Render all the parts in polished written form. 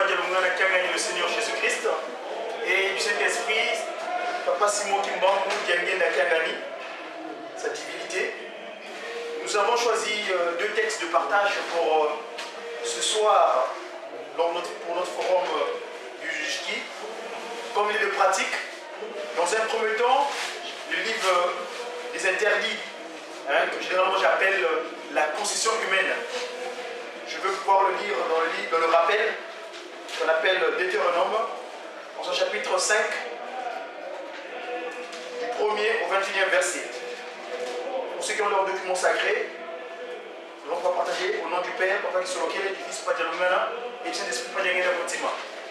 Le Seigneur Jésus-Christ et du Saint-Esprit, Papa Simon Kimbangu, Diangé Nakangani, sa divinité. Nous avons choisi deux textes de partage pour ce soir pour notre forum du Jujki. Comme il est de pratique, dans un premier temps, le livre des interdits, que généralement j'appelle la concession humaine. Je veux pouvoir le lire dans le rappel qu'on appelle Deutéronome, dans son chapitre 5, du 1er au 21e verset. Pour ceux qui ont leur document sacré, nous allons partager au nom du Père, Papa qui soit lequel, du Fils, Papa Dialumana, et du Saint-Esprit, Papa Dialumana,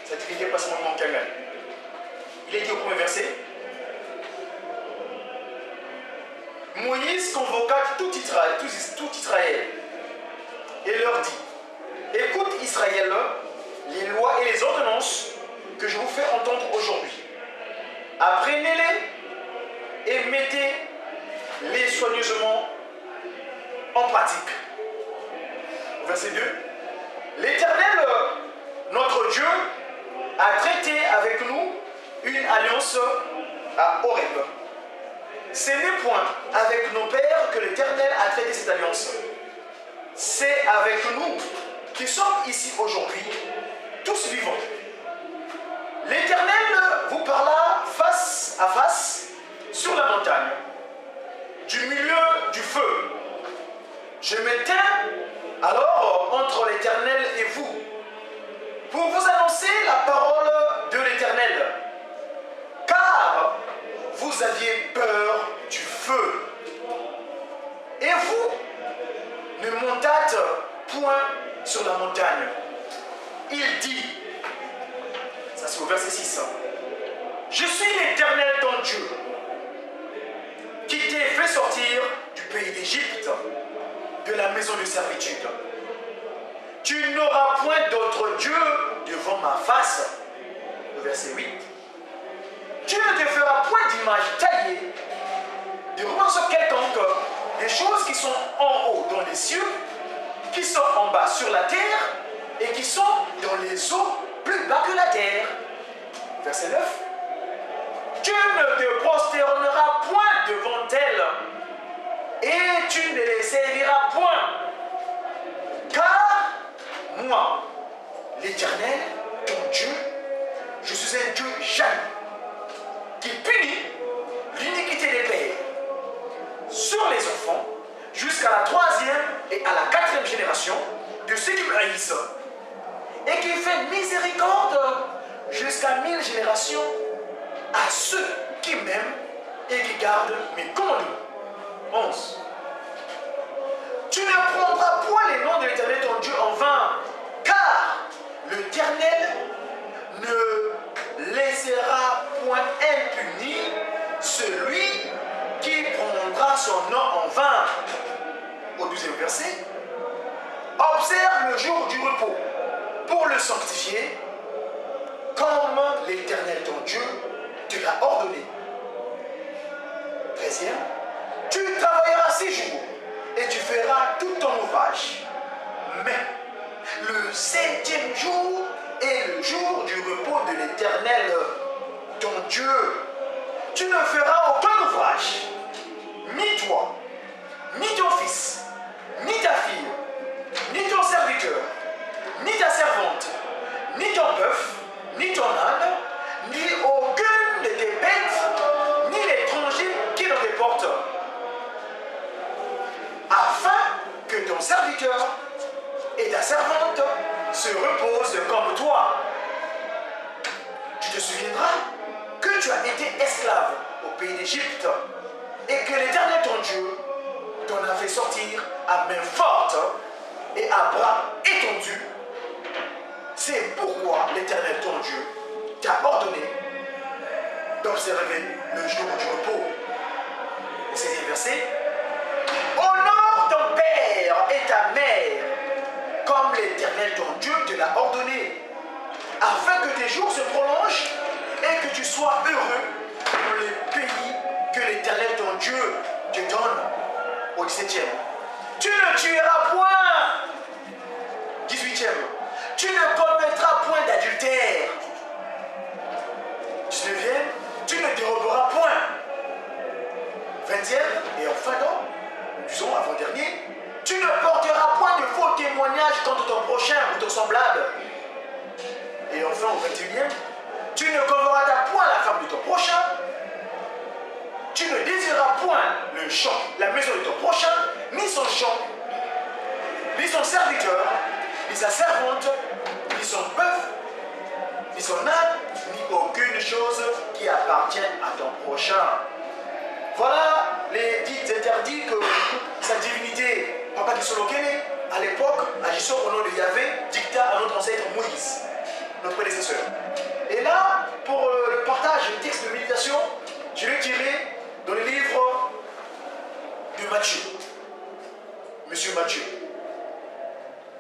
sa divinité passe mon nom Kangal. Il est dit au premier verset: Moïse convoqua tout Israël et leur dit: Écoute Israël, les lois et les ordonnances que je vous fais entendre aujourd'hui. Apprenez-les et mettez-les soigneusement en pratique. Verset 2. L'Éternel, notre Dieu, a traité avec nous une alliance à Horeb. Ce n'est point avec nos pères que l'Éternel a traité cette alliance. C'est avec nous qui sommes ici aujourd'hui, tous vivants. L'Éternel vous parla face à face sur la montagne, du milieu du feu. Je me tins alors entre l'Éternel et vous, pour vous annoncer la parole de l'Éternel, car vous aviez peur du feu. Et vous ne montâtes point sur la montagne. Il dit, ça c'est au verset 6, je suis l'Éternel ton Dieu, qui t'ai fait sortir du pays d'Égypte, de la maison de servitude. Tu n'auras point d'autre Dieu devant ma face. Le verset 8. Tu ne te feras point d'image taillée, de représentance quelconque, des choses qui sont en haut dans les cieux, qui sont en bas sur la terre, et qui sont dans les eaux plus bas que la terre. Verset 9. Tu ne te prosterneras point devant elles, et tu ne les serviras point. Car moi, l'Éternel, ton Dieu, je suis un Dieu jaloux, qui punit l'iniquité des pères sur les enfants, jusqu'à la 3e et à la 4e génération de ceux qui me haïssent, et qui fait miséricorde jusqu'à 1000 générations à ceux qui m'aiment et qui gardent mes commandements. 11. Tu ne prendras point les noms de l'Éternel ton Dieu en vain, car l'Éternel ne laissera point impuni celui qui prendra son nom en vain. Au 12e verset, observe le jour du repos pour le sanctifier, comme l'Éternel ton Dieu te l'a ordonné. 13e, tu travailleras 6 jours et tu feras tout ton ouvrage. Mais le 7e jour est le jour du repos de l'Éternel ton Dieu. Tu ne feras aucun ouvrage, ni toi, ni ton fils, ni ta fille, ni ton serviteur, ni ta servante, ni ton bœuf, ni ton âne, ni aucune de tes bêtes, ni l'étranger qui dans tes portes, afin que ton serviteur et ta servante se reposent comme toi. Tu te souviendras que tu as été esclave au pays d'Égypte et que l'Éternel ton Dieu t'en a fait sortir à main forte et à bras étendus. C'est pourquoi l'Éternel ton Dieu t'a ordonné d'observer le jour du repos. Le 16e verset. Honore ton père et ta mère, comme l'Éternel ton Dieu te l'a ordonné, afin que tes jours se prolongent et que tu sois heureux dans le pays que l'Éternel ton Dieu te donne. Au 17e. Tu ne tueras point. 18e. Tu ne commettras point d'adultère. non, 21e, tu ne convoiteras point la femme de ton prochain, tu ne désireras point le champ, la maison de ton prochain, ni son champ, ni son serviteur, ni sa servante, ni son bœuf, ni son âne, ni aucune chose qui appartient à ton prochain. Voilà les dits interdits que sa divinité, Papa Kisolokene, à l'époque, agissant au nom de Yahvé, dicta à notre ancêtre Moïse, notre prédécesseur. Et là, pour le partage du texte de méditation, je l'ai tiré dans le livre de Matthieu. Monsieur Matthieu,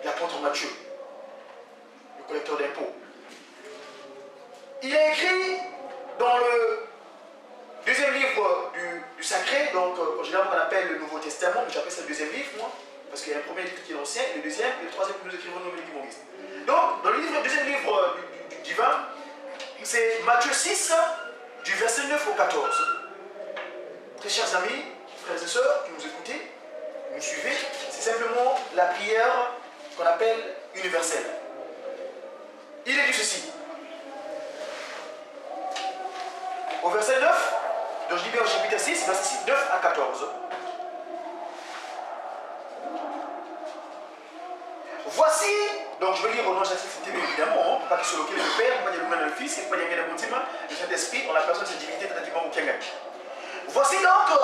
l'apôtre Matthieu, le collecteur d'impôts. Il a écrit dans le deuxième livre du sacré, donc en général on appelle le Nouveau Testament, mais j'appelle ça le deuxième livre, moi, parce qu'il y a un premier livre qui est l'ancien, le deuxième, et le troisième que nous écrivons dans le livre. Donc, dans le deuxième livre du divin, c'est Matthieu 6, du verset 9 au 14. Très chers amis, frères et sœurs qui nous écoutez, nous suivez, c'est simplement la prière qu'on appelle universelle. Il est dit ceci. Au verset 9, donc je dis bien au chapitre 6, verset 9 à 14. Voici, donc je vais lire au nom de Saint-Esprit, évidemment, pas qu'il soit loqué le Père, pas qu'il le Fils, et pas qu'il y ait le Saint-Esprit, en la personne de cette divinité, tentativement ou Kiangani. Voici donc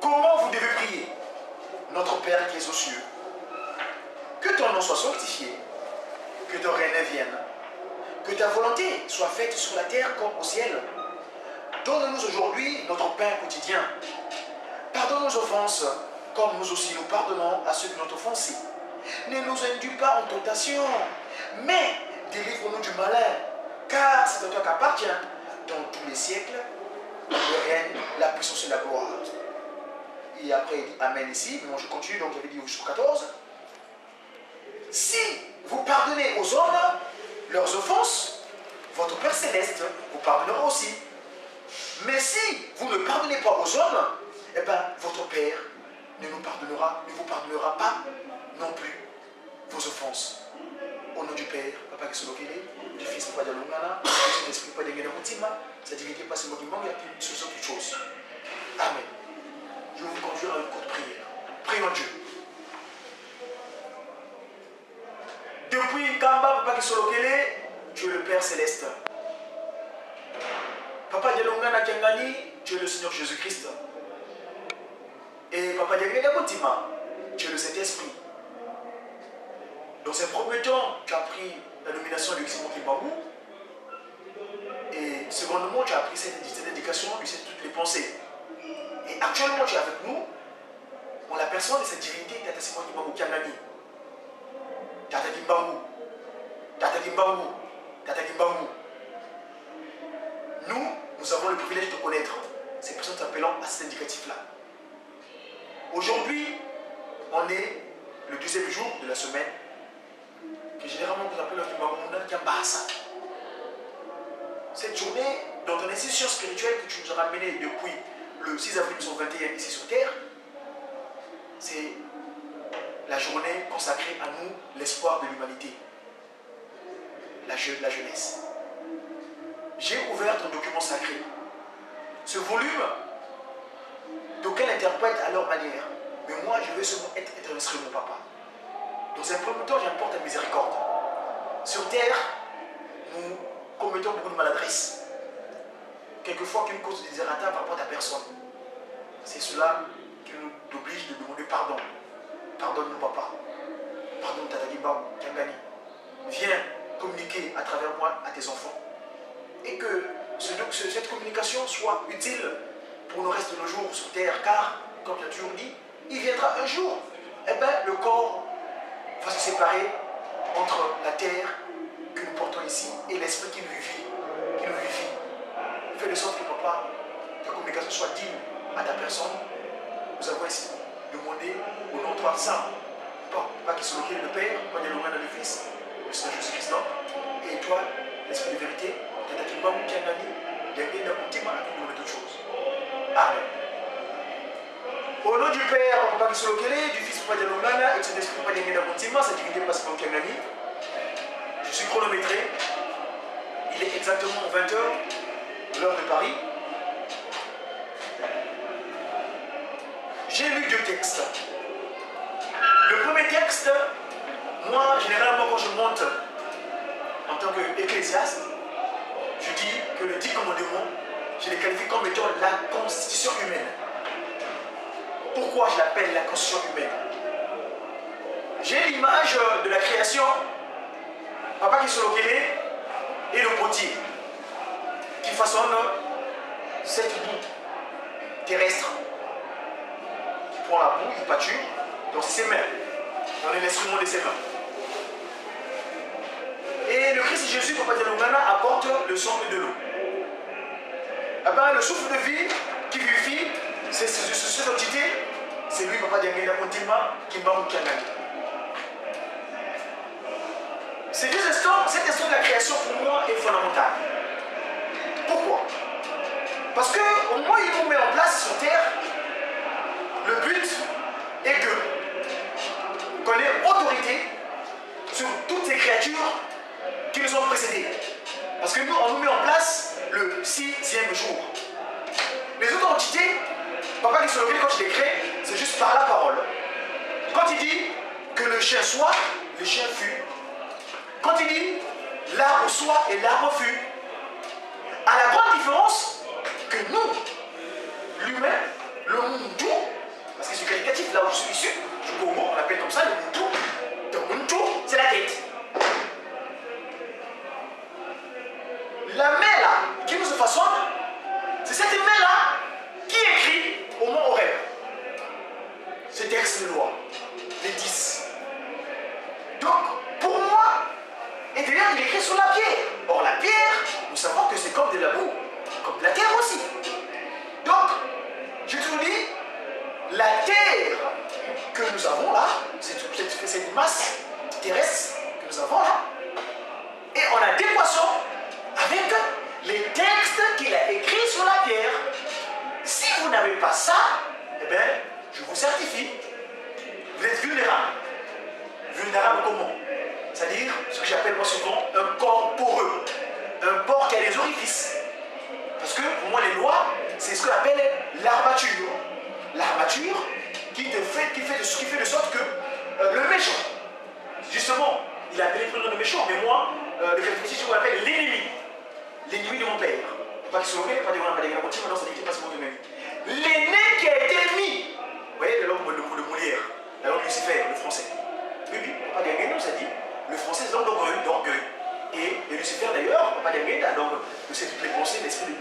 comment vous devez prier. Notre Père qui es aux cieux, que ton nom soit sanctifié, que ton règne vienne, que ta volonté soit faite sur la terre comme au ciel. Donne-nous aujourd'hui notre pain quotidien. Pardonne nos offenses, comme nous aussi nous pardonnons à ceux qui nous ont offensés. Ne nous induis pas en tentation, mais délivre-nous du malin, car c'est à toi qu'appartient, dans tous les siècles, le règne, la puissance et la gloire. Et après, il dit Amen ici, mais moi je continue, donc j'avais dit au verset 14. Si vous pardonnez aux hommes leurs offenses, votre Père Céleste vous pardonnera aussi. Mais si vous ne pardonnez pas aux hommes, eh bien, votre Père ne vous pardonnera pas non plus vos offenses. Au nom du Père, Papa Kisolokele, du Fils, Papa Dialongana, du Saint-Esprit, Papa Dialongana Moutima, sa divinité passe le mot qui manque, il y a plus sur toutes choses. Amen. Je vais vous conduire à une courte prière. Prions Dieu. Depuis Kamba, Papa Kisolokele, tu es le Père Céleste. Papa Dialongana Kiangani, tu es le Seigneur Jésus-Christ. Et Papa Dialongana Moutima, tu es le Saint-Esprit. Dans ces premiers temps, tu as pris la nomination de Ximo Kimbabou. Et secondement, tu as pris cette indication de toutes les pensées. Et actuellement, tu es avec nous, en la personne de cette divinité, Tata Simon Kimbabou Kiangani. Tata Kimbabou. Tata Kimbabou. Tata Kimbabou. Nous avons le privilège de connaître ces personnes appelant à cet indicatif-là. Aujourd'hui, on est le deuxième jour de la semaine, que généralement nous appelons Kimbasa. Cette journée, dans ton institution spirituelle que tu nous as ramenée depuis le 6 avril 1921 ici sur Terre, c'est la journée consacrée à nous, l'espoir de l'humanité, la jeunesse. J'ai ouvert un document sacré. Ce volume, d'aucuns l'interprètent à leur manière, mais moi je veux seulement être un instrument, papa. Dans un premier temps, j'apporte la miséricorde. Sur Terre, nous commettons beaucoup de maladresses. Quelquefois, qu'une cause de désirata par rapport à personne. C'est cela qui nous oblige de demander pardon. Pardonne-nous, papa. Pardonne Tata Kimbabou Kiangani. Viens communiquer à travers moi à tes enfants. Et que cette communication soit utile pour le reste de nos jours sur Terre, car, comme tu as toujours dit, il viendra un jour, eh bien, le corps va se séparer entre la terre que nous portons ici et l'esprit qui nous vivifie. Fais de sorte que, papa, ta communication soit digne à ta personne. Nous avons ici demandé au nom de toi saint, pas qui soit le Père, pas de l'Homme le Fils, le Seigneur Jésus-Christ, et toi, l'esprit de vérité, Tata Kimbabou Kiangani, Diangani Nakutima, à nous de toutes choses. Amen. Au nom du Père, Papa Kisolokele, du Fils Papa Dialongana et de Saint-Esprit Papa Diangani Nakutima, sa divinité passe mon Kiangani, je suis chronométré exactement 20h, l'heure de Paris. J'ai lu 2 textes. Le premier texte, moi, généralement, quand je monte en tant qu'ecclésiaste, je dis que le 10 commandements, je les qualifie comme étant la constitution humaine. Pourquoi je l'appelle la constitution humaine? J'ai l'image de la création, papa qui se localise et le potier qui façonne cette boue terrestre. Qui prend la boue, il pâture, donc c'est ses mains. On est l'instrument de ses mains. Et le Christ Jésus, Papa Dialoumana, apporte le sang et de l'eau. Eh bien, le souffle de vie qui vivifie, c'est cette entité, c'est lui, Papa Dialoumana, continuellement, qui m'a ou qui a gagné. Ces 2 instants, cet instant de la création pour moi est fondamental. Pourquoi? Parce qu'au moment où il nous met en place sur terre, le but est qu'on ait autorité sur toutes ces créatures qui nous ont précédés. Parce que nous, on nous met en place le 6e jour. Les autres entités, Papa qui se levait quand il les crée, c'est juste par la parole. Quand il dit que le chien soit, le chien fut. Quand il dit l'arbre soit et l'arbre fut. À la grande différence que nous, l'humain, le Muntu, parce que c'est qualificatif, là où je suis issu, du Congo, on l'appelle comme ça, le Muntu. Donc Muntu, c'est la tête. La main là, qui nous façonne, c'est cette main là qui écrit au mont Horeb ce texte de loi, les 10. Donc, pour moi, et d'ailleurs il est écrit sur la pierre. Or la pierre, nous savons que c'est comme de la boue, comme de la terre aussi. Donc, je te dis, la terre que nous avons là, cette masse terrestre que nous avons là, est en adéquation avec les textes qu'il a écrits sur la pierre. Si vous n'avez pas ça, eh bien, je vous certifie, vous êtes vulnérable. Vulnérable comment? C'est-à-dire ce que j'appelle moi souvent un corps poreux. Un porc qui a des orifices. Parce que pour moi, les lois, c'est ce qu'on appelle l'armature. L'armature qui fait de sorte que le méchant, justement, il a appelé le méchant, mais moi, le fétiche qu'on appelle l'ennemi. L'ennemi de mon père. Pas qu'il se moque, pas de moi, pas de moi, maintenant ça dit pas ce mot de même. L'aîné qui a été mis. Vous voyez, le mot de Molière, la langue Lucifer, le français. Oui, Papa Diagué nous a dit, le français c'est d'orgueil. Et Lucifer d'ailleurs, Papa Diagué, donc, c'est toutes les pensées, l'esprit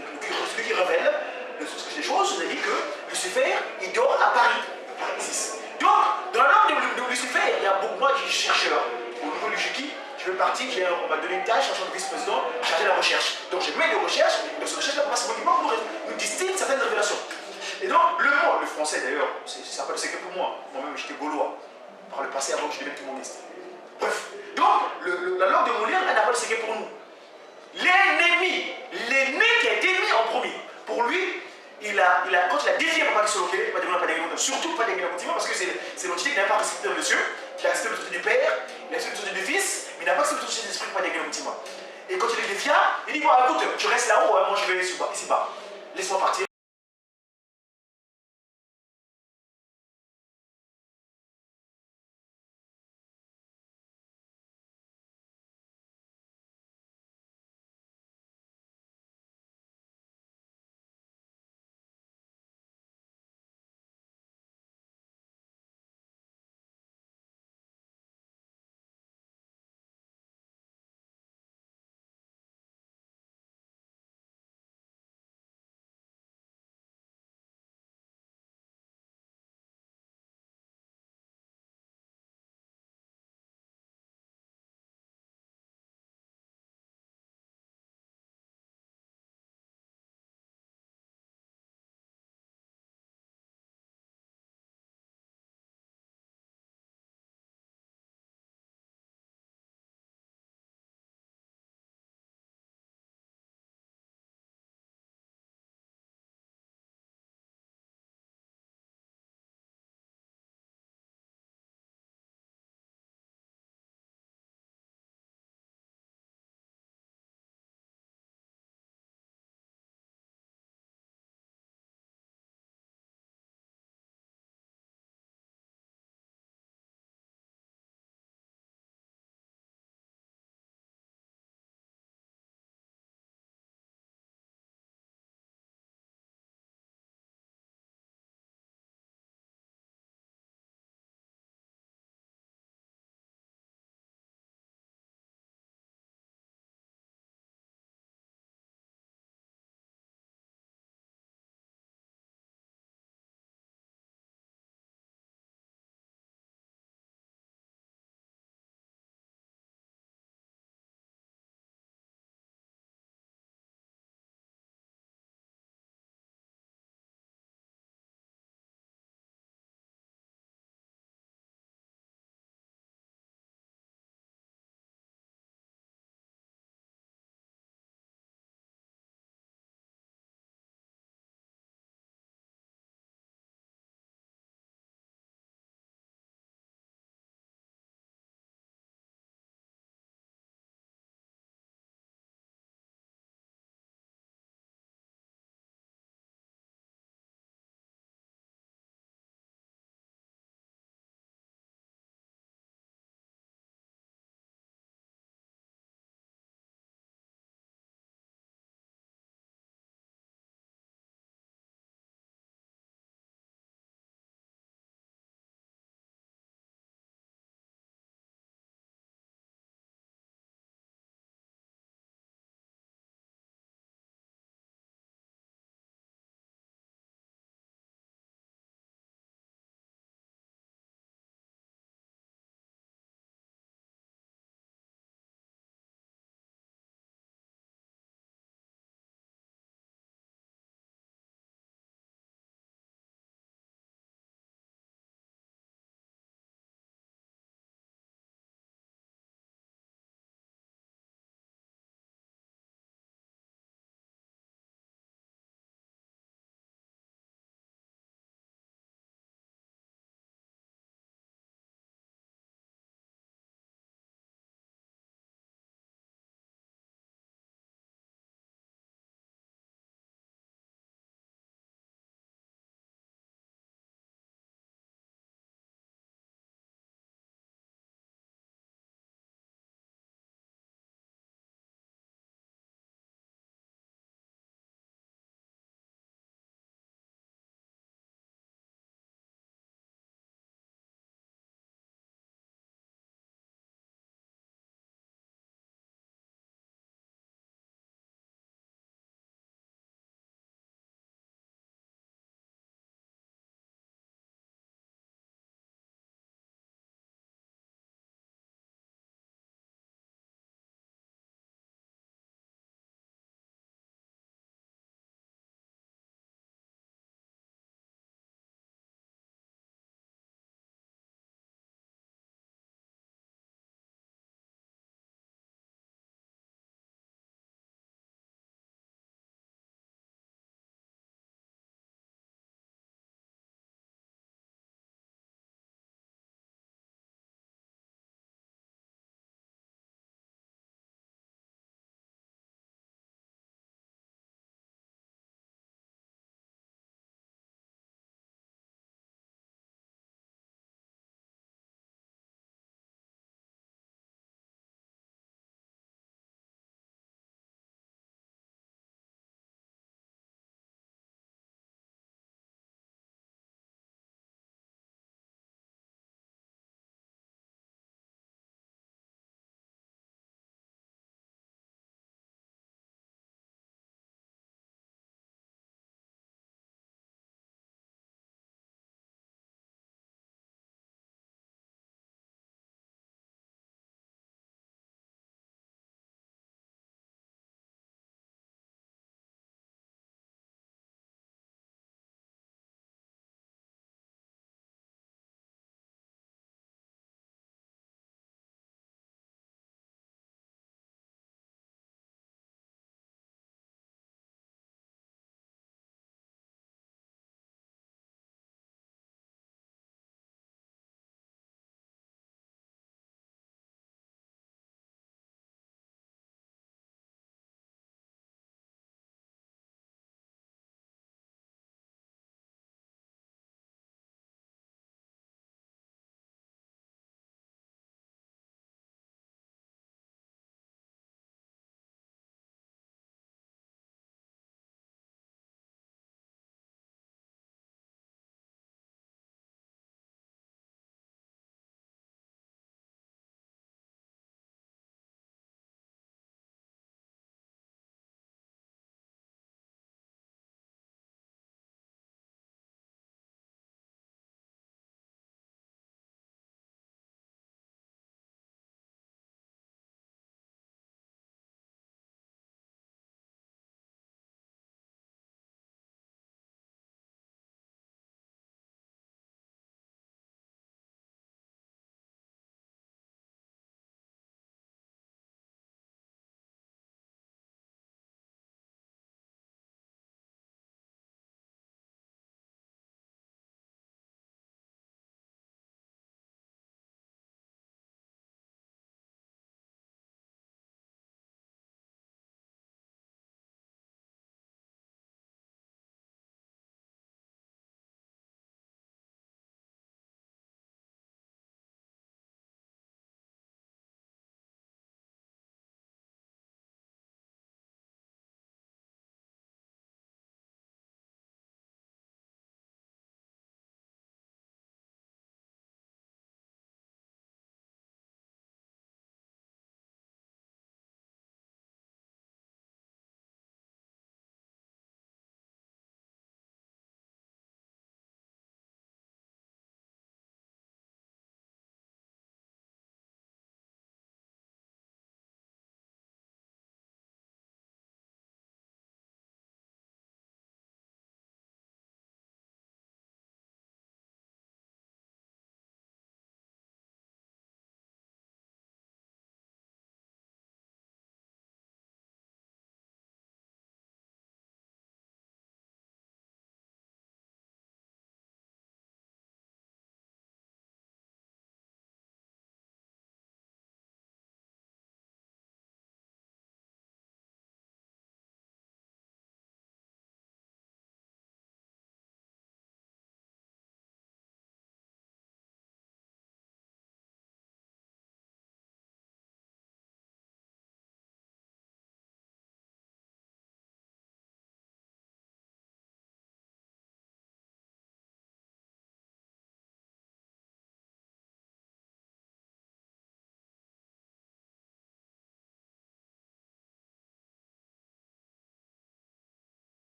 celui qui révèle les choses, nous a dit que Lucifer, il dort à Paris, Paris 6. Donc, dans la langue de Lucifer, il y a beaucoup, moi, j'ai chercheur. Au niveau du Juki, je vais partir, on m'a donné une tâche en tant que vice-président, chargé de la recherche. Donc je mets des recherches, et dans ces recherches-là, c'est monument nous distille certaines révélations. Et donc, le mot, le français d'ailleurs, ça pas le secret pour moi. Moi-même, j'étais gaulois, par le passé avant que je devienne communiste. Bref, donc, la langue de Molière, elle n'a pas le secret pour nous. L'ennemi, l'aîné qui a été mis en premier, pour lui, quand il a défié Papa qui se loquait, surtout pas des parce que c'est l'entité qui n'a pas accepté le monsieur, qui a accepté l'autorité du père, il a accepté l'autorité du fils, mais il n'a pas accepté l'autorité de l'esprit pas des Et quand il est défiant, il dit bon, écoute, tu restes là-haut, hein, moi je vais ici-bas, laisse-moi partir.